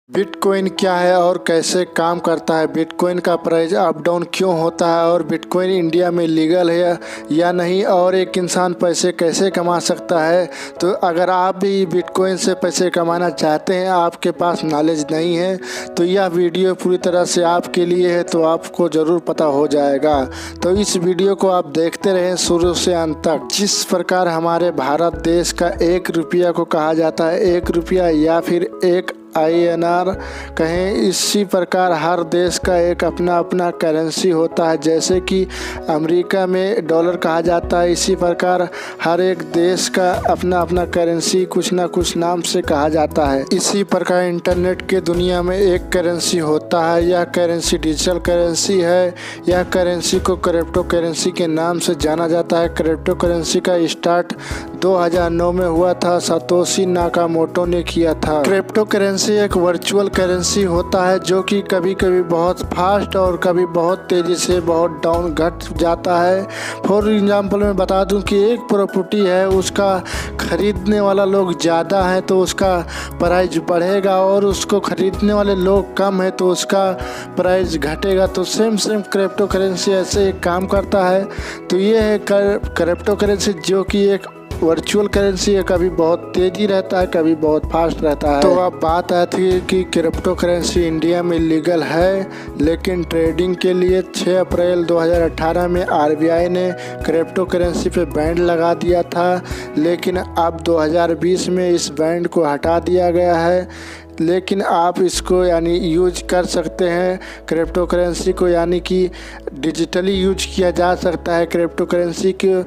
Bitcoin क्या है और कैसे काम करता है? बिटकॉइन का प्राइस अप डाउन क्यों होता है और बिटकॉइन इंडिया में लीगल है या नहीं, और एक इंसान पैसे कैसे कमा सकता है? तो अगर आप भी बिटकॉइन से पैसे कमाना चाहते हैं, आपके पास नॉलेज नहीं है, तो यह वीडियो पूरी तरह से आपके लिए है, तो आपको ज़रूर पता हो जाएगा। तो इस वीडियो को आप देखते रहें शुरू से अंत तक। जिस प्रकार हमारे भारत देश का 1 रुपया को कहा जाता है 1 रुपया या फिर एक INR कहें, इसी प्रकार हर देश का एक अपना अपना करेंसी होता है। जैसे कि अमेरिका में डॉलर कहा जाता है, इसी प्रकार हर एक देश का अपना अपना करेंसी कुछ ना कुछ नाम से कहा जाता है। इसी प्रकार इंटरनेट के दुनिया में एक करेंसी होता है। यह करेंसी डिजिटल करेंसी है। यह करेंसी को क्रिप्टो करेंसी के नाम से जाना जाता है। क्रिप्टो करेंसी का स्टार्ट 2009 में हुआ था, सातोशी नाकामोटो ने किया था। क्रिप्टो करेंसी एक वर्चुअल करेंसी होता है जो कि कभी कभी बहुत फास्ट और कभी बहुत तेज़ी से बहुत डाउन घट जाता है। फॉर एग्जांपल मैं बता दूं कि एक प्रॉपर्टी है, उसका खरीदने वाला लोग ज़्यादा है तो उसका प्राइस बढ़ेगा, और उसको खरीदने वाले लोग कम है तो उसका प्राइस घटेगा। तो सेम क्रिप्टो करेंसी ऐसे एक काम करता है। तो ये है क्रिप्टो करेंसी जो कि एक वर्चुअल करेंसी है, कभी बहुत तेज़ी रहता है, कभी बहुत फास्ट रहता है। तो अब बात आती है कि क्रिप्टो करेंसी इंडिया में लीगल है, लेकिन ट्रेडिंग के लिए 6 अप्रैल 2018 में RBI ने क्रिप्टो करेंसी पे बैन लगा दिया था, लेकिन अब 2020 में इस बैन को हटा दिया गया है। लेकिन आप इसको यानी यूज कर सकते हैं क्रिप्टो करेंसी को, यानी कि डिजिटली यूज किया जा सकता है क्रिप्टो करेंसी के।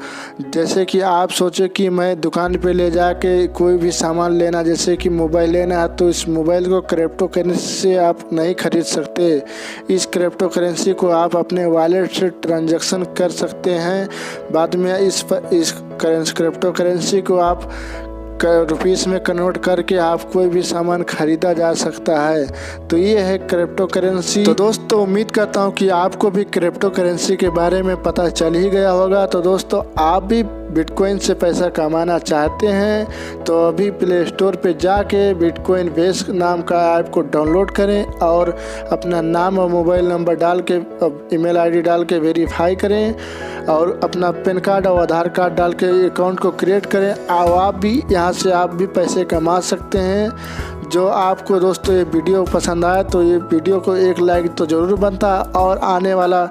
जैसे कि आप सोचें कि मैं दुकान पे ले जाके कोई भी सामान लेना, जैसे कि मोबाइल लेना है, तो इस मोबाइल को क्रिप्टो करेंसी से आप नहीं खरीद सकते। इस क्रिप्टो करेंसी को आप अपने वॉलेट से ट्रांजैक्शन कर सकते हैं। बाद में इस क्रिप्टो करेंसी को आप रुपीस में कन्वर्ट करके आप कोई भी सामान खरीदा जा सकता है। तो ये है क्रिप्टो करेंसी। तो दोस्तों उम्मीद करता हूँ कि आपको भी क्रिप्टो करेंसी के बारे में पता चल ही गया होगा। तो दोस्तों आप भी बिटकॉइन से पैसा कमाना चाहते हैं तो अभी प्ले स्टोर पे जाके बिटकॉइन बेस नाम का ऐप को डाउनलोड करें और अपना नाम और मोबाइल नंबर डाल के ईमेल ID डाल के वेरीफाई करें, और अपना पैन कार्ड और आधार कार्ड डाल के अकाउंट को क्रिएट करें, और आप भी यहाँ से आप भी पैसे कमा सकते हैं। जो आपको दोस्तों ये वीडियो पसंद आया तो ये वीडियो को एक लाइक तो ज़रूर बनता, और आने वाला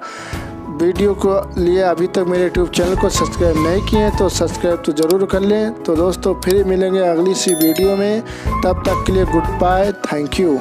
वीडियो को लिए अभी तक मेरे यूट्यूब चैनल को सब्सक्राइब नहीं किए तो सब्सक्राइब तो ज़रूर कर लें। तो दोस्तों फिर मिलेंगे अगली सी वीडियो में, तब तक के लिए गुड बाय, थैंक यू।